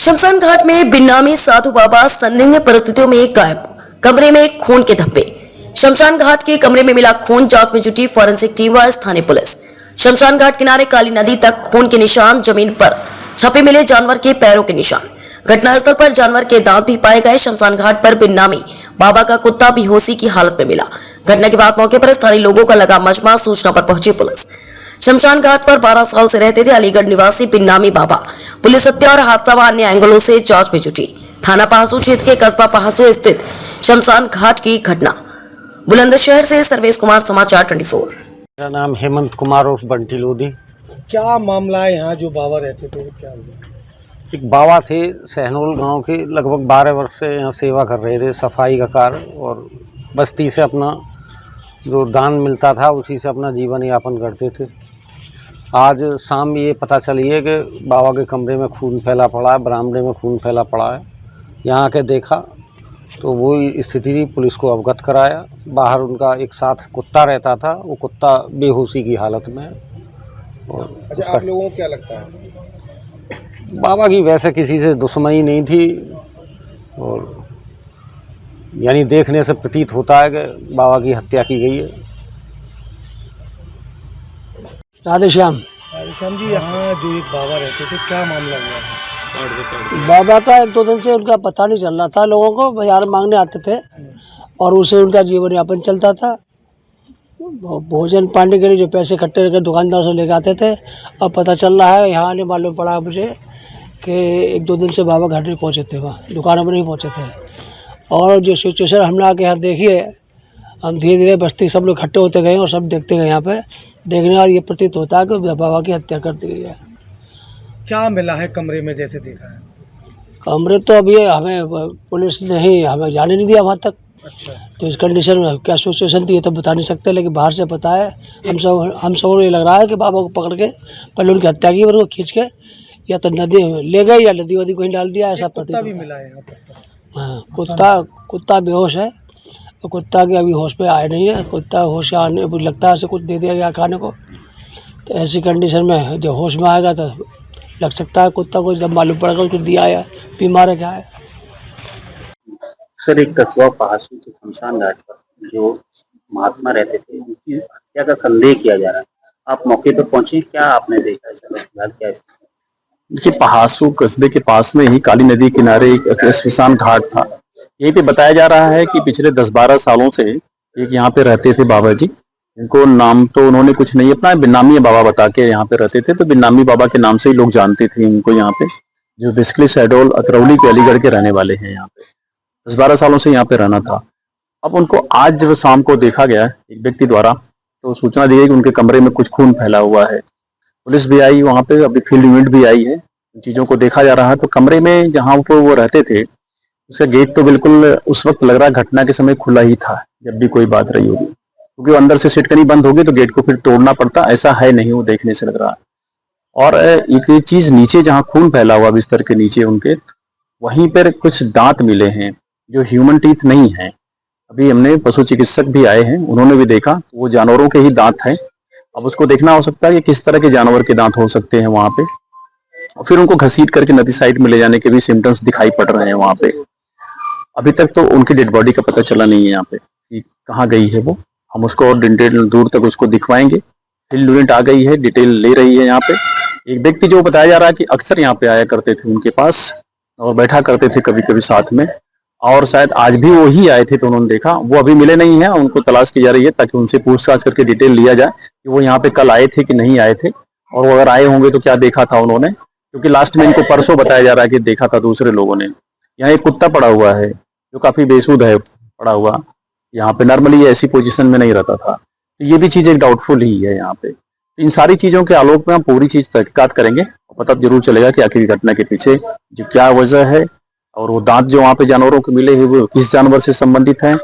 शमशान घाट में बिन्नामी साधु बाबा संदिग्ध परिस्थितियों में गायब, कमरे में खून के धब्बे। शमशान घाट के कमरे में मिला खून, जांच में जुटी फॉरेंसिक टीम व स्थानीय पुलिस। शमशान घाट किनारे काली नदी तक खून के निशान, जमीन पर छपे मिले जानवर के पैरों के निशान। घटनास्थल पर जानवर के दांत भी पाए गए। शमशान घाट पर बिन्नामी बाबा का कुत्ता बेहोशी की हालत में मिला। घटना के बाद मौके पर स्थानीय लोगों का लगा मजमा। सूचना पर पहुंची पुलिस। शमशान घाट पर 12 साल से रहते थे अलीगढ़ निवासी बिन्नामी बाबा। पुलिस हत्या और हादसा व अन्य एंगलों से जांच में जुटी। थाना पहासू क्षेत्र के कस्बा पहासू स्थित शमशान घाट की घटना। बुलंदशहर से सर्वेश कुमार, समाचार 24। मेरा नाम हेमंत कुमार उर्फ बंटी लोधी। क्या मामला है यहाँ जो बाबा रहते थे, क्या हुआ? एक बाबा थे सहनोल गांव के, लगभग 12 वर्ष से यहाँ सेवा कर रहे थे, सफाई का कार्य, और बस्ती से अपना जो दान मिलता था उसी से अपना जीवन यापन करते थे। आज शाम ये पता चली है कि बाबा के कमरे में खून फैला पड़ा है, बरामदे में खून फैला पड़ा है। यहाँ आके देखा तो वो स्थिति थी, पुलिस को अवगत कराया। बाहर उनका एक साथ कुत्ता रहता था, वो कुत्ता बेहोशी की हालत में। और अच्छा, आप लोगों को क्या लगता है? बाबा की वैसे किसी से दुश्मनी नहीं थी, और यानी देखने से प्रतीत होता है कि बाबा की हत्या की गई है। राधेश्याम जी, यहाँ जो एक बाबा रहते थे, क्या मामला हुआ है? बाबा का 1-2 दिन से उनका पता नहीं चल रहा था। लोगों को बाजार मांगने आते थे और उसे उनका जीवन यापन चलता था। भोजन पाने के लिए जो पैसे इकट्ठे करके दुकानदार से लेके आते थे। अब पता चल रहा है, यहाँ आने मालूम पड़ा मुझे कि 1-2 दिन से बाबा घर नहीं पहुँचे थे, वहाँ दुकानों में नहीं पहुँचे थे। और जो सिचुएशन हमने आके यहाँ देखी है, हम धीरे धीरे बस्ती सब लोग इकट्ठे होते गए और सब देखते गए। यहाँ पे देखने और ये प्रतीत होता है कि बाबा की हत्या कर दी गई है। क्या मिला है कमरे में, जैसे देखा है? कमरे तो अभी हमें पुलिस ने ही हमें जाने नहीं दिया वहाँ तक। अच्छा, तो इस कंडीशन में क्या सिचुएशन थी ये तो बता नहीं सकते, लेकिन बाहर से पता है। हम सब को ये लग रहा है कि बाबा को पकड़ के पहले उनकी हत्या की, उनको खींच के या तो नदी ले गए या नदी वदी कहीं डाल दिया, ऐसा कुत्ता भी प्रतीत मिला है यहाँ पर। हाँ, कुत्ता बेहोश है। तो कुत्ता के अभी होश पे आए नहीं है। कुत्ता होश आने लगता है, ऐसे कुछ दे दिया गया खाने को, तो ऐसी कंडीशन में जब होश में आएगा तो लग सकता है कुत्ता को, जब मालूम पड़ेगा उसको दिया है, बीमार है क्या है। सर, एक कस्बा पहासू के शमशान घाट पर जो महात्मा रहते थे, उनकी हत्या का संदेह किया जा रहा है। आप मौके पर पहुंचे, क्या आपने देखा है? सर, क्या है? देखिए, पहासू कस्बे के पास में ही काली नदी किनारे एक शमशान घाट था। यहीं पे बताया जा रहा है कि पिछले 10-12 सालों से एक यहाँ पे रहते थे बाबा जी। इनको नाम तो उन्होंने कुछ नहीं अपना, बिन्नामी बाबा बता के यहाँ पे रहते थे। तो बिन्नामी बाबा के नाम से ही लोग जानते थे इनको यहाँ पे, जो बेसिकली शहडोल अतरौली के अलीगढ़ के रहने वाले हैं। यहाँ पे 10-12 सालों से यहाँ पे रहना था। अब उनको आज जब शाम को देखा गया एक व्यक्ति द्वारा, तो सूचना दी गई कि उनके कमरे में कुछ खून फैला हुआ है। पुलिस भी आई वहाँ पे, अभी फील्ड यूनिट भी आई है, चीज़ों को देखा जा रहा है। तो कमरे में जहाँ पर वो रहते थे उसका गेट तो बिल्कुल उस वक्त लग रहा है घटना के समय खुला ही था, जब भी कोई बात रही होगी, क्योंकि वो अंदर से सिटकनी बंद होगी तो गेट को फिर तोड़ना पड़ता। ऐसा है नहीं, वो देखने से लग रहा है। और एक चीज नीचे जहाँ खून फैला हुआ बिस्तर के नीचे उनके, वहीं पर कुछ दांत मिले हैं जो ह्यूमन टीथ नहीं है। अभी हमने पशु चिकित्सक भी आए हैं, उन्होंने भी देखा, तो वो जानवरों के ही दांत हैं। अब उसको देखना हो सकता है कि किस तरह के जानवर के दांत हो सकते हैं वहां पे। और फिर उनको घसीट करके नदी साइड में ले जाने के भी सिम्टम्स दिखाई पड़ रहे हैं वहां पे। अभी तक तो उनकी डेड बॉडी का पता चला नहीं है यहाँ पे कि कहाँ गई है वो। हम उसको और डिटेल दूर तक उसको दिखवाएंगे। फील्ड यूनिट आ गई है, डिटेल ले रही है यहाँ पे। एक व्यक्ति जो बताया जा रहा है कि अक्सर यहाँ पे आया करते थे उनके पास और बैठा करते थे कभी कभी साथ में, और शायद आज भी वो ही आए थे, तो उन्होंने देखा। वो अभी मिले नहीं है, उनको तलाश की जा रही है ताकि उनसे पूछताछ करके डिटेल लिया जाए कि वो यहाँ पे कल आए थे कि नहीं आए थे, और वो अगर आए होंगे तो क्या देखा था उन्होंने। क्योंकि लास्ट में इनको परसों बताया जा रहा है कि देखा था दूसरे लोगों ने। यहाँ एक कुत्ता पड़ा हुआ है जो काफी बेसुध है पड़ा हुआ, यहाँ पे नॉर्मली ये ऐसी पोजीशन में नहीं रहता था। तो ये भी चीज एक डाउटफुल ही है यहाँ पे। तो इन सारी चीजों के आलोक में हम पूरी चीज तहकीकात करेंगे और पता जरूर चलेगा कि आखिर घटना के पीछे जो क्या वजह है, और वो दांत जो वहाँ पे जानवरों को मिले हैं वो किस जानवर से संबंधित हैं।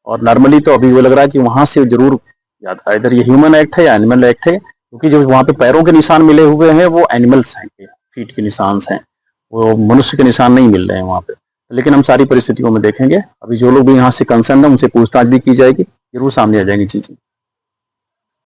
और नॉर्मली तो अभी वो लग रहा है कि वहां से जरूर याद था, इधर ये ह्यूमन एक्ट है या एनिमल एक्ट है, क्योंकि जो वहाँ पे पैरों के निशान मिले हुए हैं वो एनिमल्स हैं, फीट के निशान हैं, वो मनुष्य के निशान नहीं मिल रहे हैं वहाँ पे। लेकिन हम सारी परिस्थितियों में देखेंगे। अभी जो लोग भी यहाँ से कंसर्न है उनसे पूछताछ भी की जाएगी, जरूर सामने आ जाएंगी चीजें।